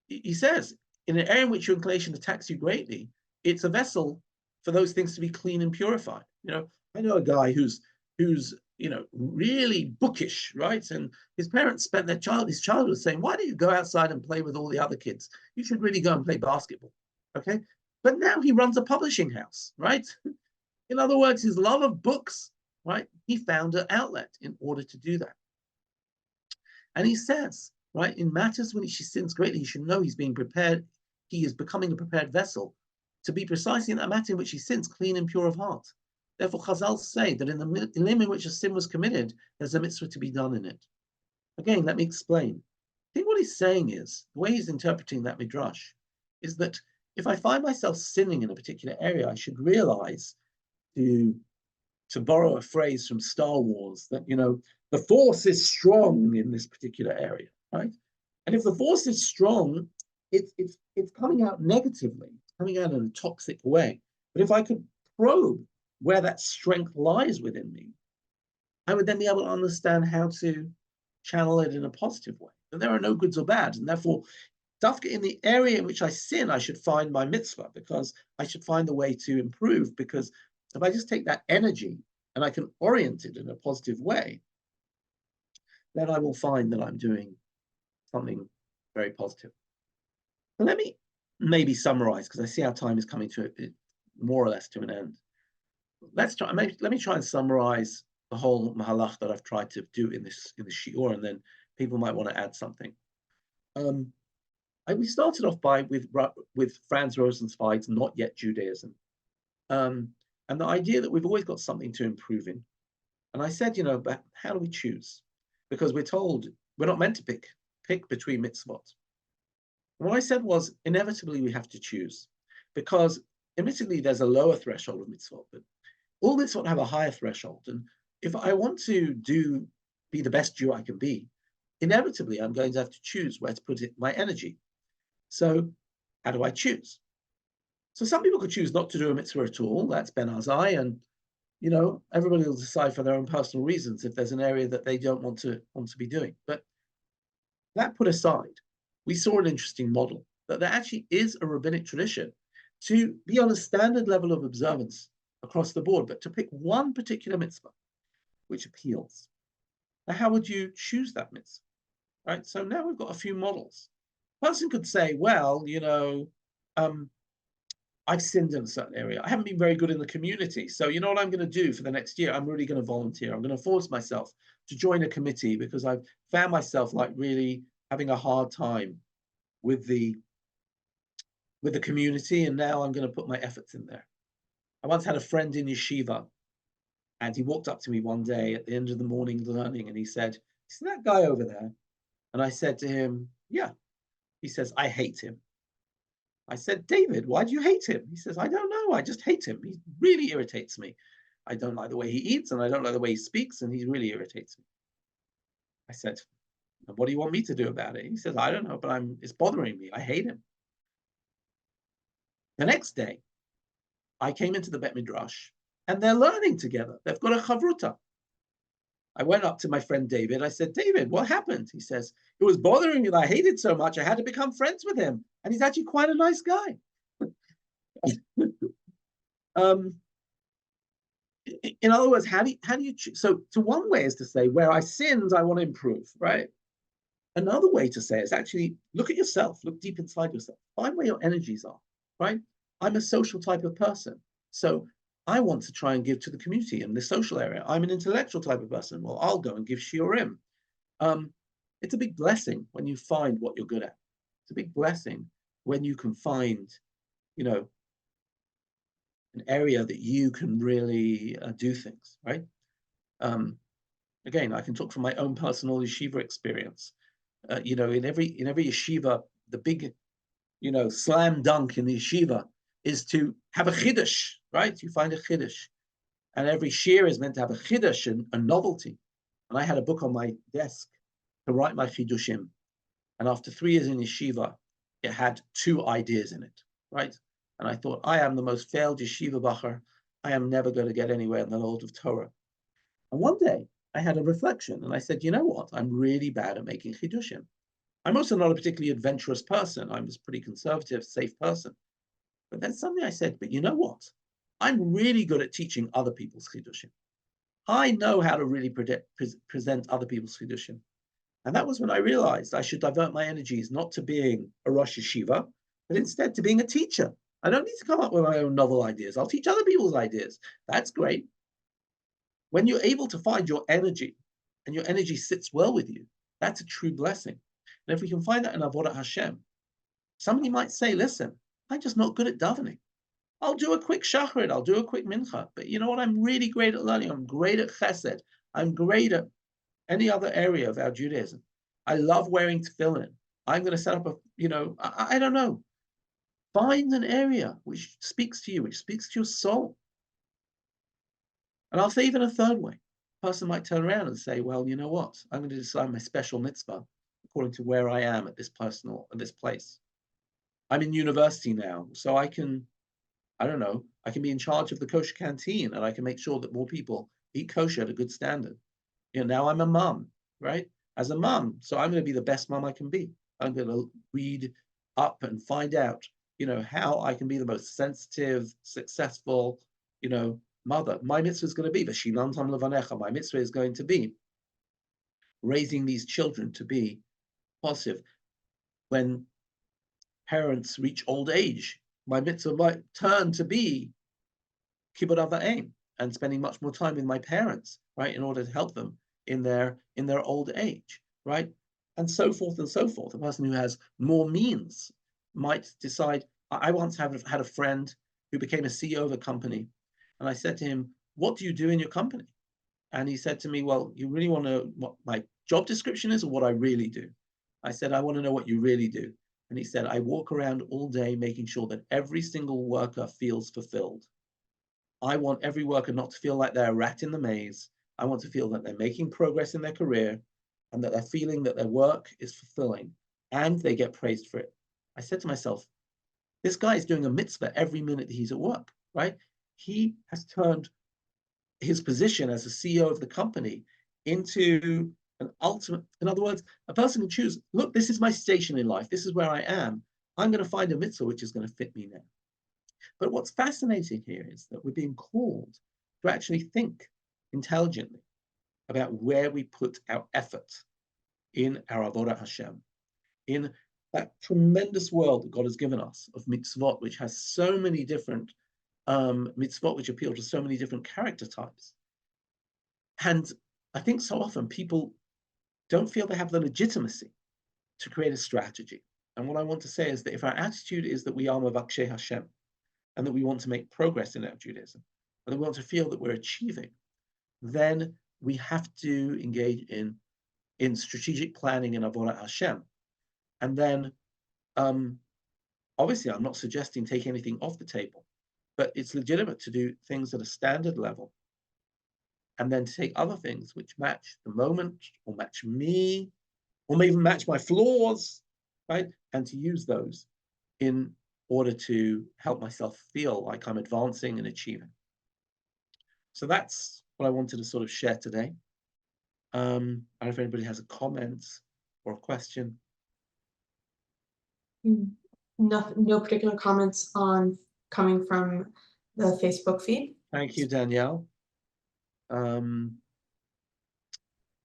he says, in an area in which your inclination attacks you greatly, it's a vessel for those things to be clean and purified. I know a guy who's really bookish, right? And his parents spent his childhood saying, why don't you go outside and play with all the other kids? You should really go and play basketball, okay? But now he runs a publishing house, right? In other words, his love of books, right? He found an outlet in order to do that. And he says, right, in matters when she sins greatly, he should know he's being prepared. He is becoming a prepared vessel to be precisely in that matter in which he sins, clean and pure of heart. Therefore, Chazal say that in the limb in which a sin was committed, there's a mitzvah to be done in it. Again, let me explain. I think what he's saying is, the way he's interpreting that midrash, is that if I find myself sinning in a particular area, I should realize, to borrow a phrase from Star Wars, that, the force is strong in this particular area, right? And if the force is strong, it's coming out negatively, coming out in a toxic way. But if I could probe where that strength lies within me, I would then be able to understand how to channel it in a positive way. And there are no goods or bads. And therefore, dafka in the area in which I sin, I should find my mitzvah, because I should find the way to improve. Because if I just take that energy and I can orient it in a positive way, then I will find that I'm doing something very positive. So let me maybe summarize, because I see our time is coming to it more or less to an end. Let me try and summarize the whole mahalach that I've tried to do in this shiur, and then people might want to add something. We started off with Franz Rosenzweig's Not Yet Judaism, and the idea that we've always got something to improve in. And I said, but how do we choose? Because we're told we're not meant to pick between mitzvot. And what I said was, inevitably we have to choose, because admittedly there's a lower threshold of mitzvot, but all mitzvot have a higher threshold. And if I want to be the best Jew I can be, inevitably I'm going to have to choose where to put my energy. So how do I choose? So some people could choose not to do a mitzvah at all. That's Ben Azai, and everybody will decide for their own personal reasons if there's an area that they don't want to be doing. But that put aside, we saw an interesting model that there actually is a rabbinic tradition to be on a standard level of observance across the board, but to pick one particular mitzvah which appeals. Now, how would you choose that mitzvah? Right. So now we've got a few models. A person could say, well, I've sinned in a certain area. I haven't been very good in the community. So you know what I'm going to do for the next year? I'm really going to volunteer. I'm going to force myself to join a committee, because I've found myself like really having a hard time with the community, and now I'm going to put my efforts in there. I once had a friend in yeshiva, and he walked up to me one day at the end of the morning learning, and he said, "See that guy over there?" And I said to him, "Yeah." He says, "I hate him." I said, "David, why do you hate him?" He says, "I don't know. I just hate him. He really irritates me. I don't like the way he eats, and I don't like the way he speaks, and he really irritates me." I said, "What do you want me to do about it?" He says, "I don't know, but it's bothering me. I hate him." The next day, I came into the Bet Midrash, and they're learning together. They've got a chavruta. I went up to my friend David. I said, "David, what happened?" He says, "It was bothering me that I hated so much. I had to become friends with him. And he's actually quite a nice guy." In other words, how do you choose? So one way is to say, where I sinned, I want to improve, right? Another way to say is actually look at yourself, look deep inside yourself, find where your energies are, right? I'm a social type of person. So I want to try and give to the community in the social area. I'm an intellectual type of person. Well, I'll go and give shiurim. It's a big blessing when you find what you're good at. It's a big blessing when you can find, an area that you can really do things, right? Again, I can talk from my own personal yeshiva experience. In every yeshiva, the big, slam dunk in the yeshiva is to have a chiddush, right? You find a chiddush, and every shir is meant to have a chiddush and a novelty. And I had a book on my desk to write my chiddushim, and after 3 years in yeshiva, it had 2 ideas in it, right? And I thought, I am the most failed yeshiva bacher. I am never going to get anywhere in the world of Torah. And one day, I had a reflection, and I said, you know what? I'm really bad at making chiddushim. I'm also not a particularly adventurous person. I'm a pretty conservative, safe person. But then suddenly I said, but you know what? I'm really good at teaching other people's chiddushim. I know how to really present other people's chiddushim. And that was when I realized I should divert my energies not to being a Rosh Yeshiva, but instead to being a teacher. I don't need to come up with my own novel ideas. I'll teach other people's ideas. That's great. When you're able to find your energy and your energy sits well with you, that's a true blessing. And if we can find that in Avodat Hashem, somebody might say, listen, I'm just not good at davening. I'll do a quick shacharit, I'll do a quick mincha, but you know what? I'm really great at learning. I'm great at chesed. I'm great at any other area of our Judaism. I love wearing tefillin. I'm going to set up I don't know. Find an area which speaks to you, which speaks to your soul. And I'll say even a third way. A person might turn around and say, well, you know what? I'm going to decide my special mitzvah according to where I am at this place. I'm in university now, so I can be in charge of the kosher canteen, and I can make sure that more people eat kosher at a good standard. Now I'm a mom, right? As a mom, so I'm going to be the best mom I can be. I'm going to read up and find out, how I can be the most sensitive, successful, mother. My mitzvah is going to be, v'shinantam levanecha. My mitzvah is going to be raising these children to be positive. When parents reach old age, my mitzvah might turn to be kibbud av va'em and spending much more time with my parents, right, in order to help them in their old age, right, and so forth and so forth. A person who has more means might decide. I once had a friend who became a CEO of a company, and I said to him, "What do you do in your company?" And he said to me, "Well, you really want to know what my job description is or what I really do?" I said, "I want to know what you really do." And he said, "I walk around all day making sure that every single worker feels fulfilled. I want every worker not to feel like they're a rat in the maze. I want to feel that they're making progress in their career and that they're feeling that their work is fulfilling and they get praised for it." I said to myself, this guy is doing a mitzvah every minute that he's at work, right? He has turned his position as a CEO of the company into an ultimate. In other words, a person can choose, look, this is my station in life. This is where I am. I'm going to find a mitzvah which is going to fit me now. But what's fascinating here is that we're being called to actually think intelligently about where we put our effort in our Avodat Hashem, in that tremendous world that God has given us of mitzvot, which has so many different mitzvot which appeal to so many different character types. And I think so often people don't feel they have the legitimacy to create a strategy. And what I want to say is that if our attitude is that we are Mavakshe Hashem, and that we want to make progress in our Judaism, and that we want to feel that we're achieving, then we have to engage in strategic planning in Avodat Hashem. And then, obviously, I'm not suggesting take anything off the table, but it's legitimate to do things at a standard level, and then to take other things which match the moment, or match me, or maybe match my flaws, right? And to use those in order to help myself feel like I'm advancing and achieving. So that's what I wanted to sort of share today. I don't know if anybody has a comment or a question. No particular comments coming from the Facebook feed. Thank you, Danielle.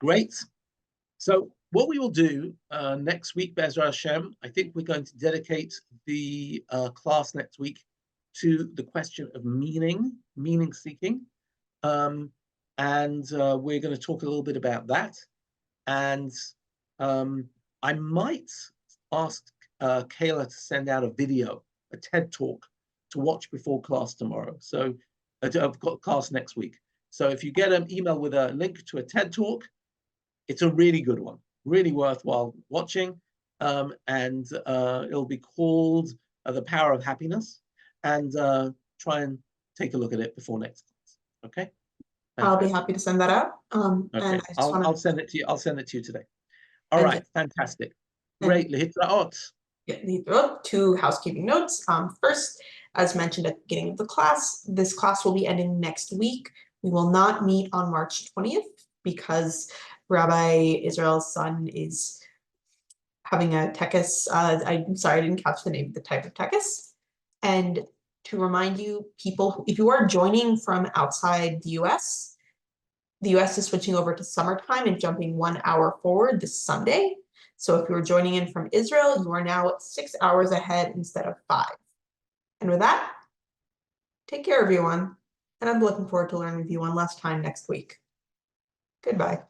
Great. So what we will do next week, Be'ezras Hashem, I think we're going to dedicate the class next week to the question of meaning seeking. And we're going to talk a little bit about that. And I might ask Kayla to send out a video, a TED talk to watch before class tomorrow. So I've got class next week. So if you get an email with a link to a TED talk, it's a really good one, really worthwhile watching. And it'll be called The Power of Happiness. And try and take a look at it before next class. Okay. I'll be happy to send that out. Okay. And I just I'll send it to you. I'll send it to you today. All And right. Fantastic. Great. Lehitraot. Two housekeeping notes. First, as mentioned at the beginning of the class, this class will be ending next week. We will not meet on March 20th because Rabbi Israel's son is having a tekes. I'm sorry, I didn't catch the name of the type of tekes. And to remind you, people, if you are joining from outside the US is switching over to summertime and jumping 1 hour forward this Sunday. So if you are joining in from Israel, you are now 6 hours ahead instead of 5. And with that, take care, everyone. And I'm looking forward to learning with you one last time next week. Goodbye.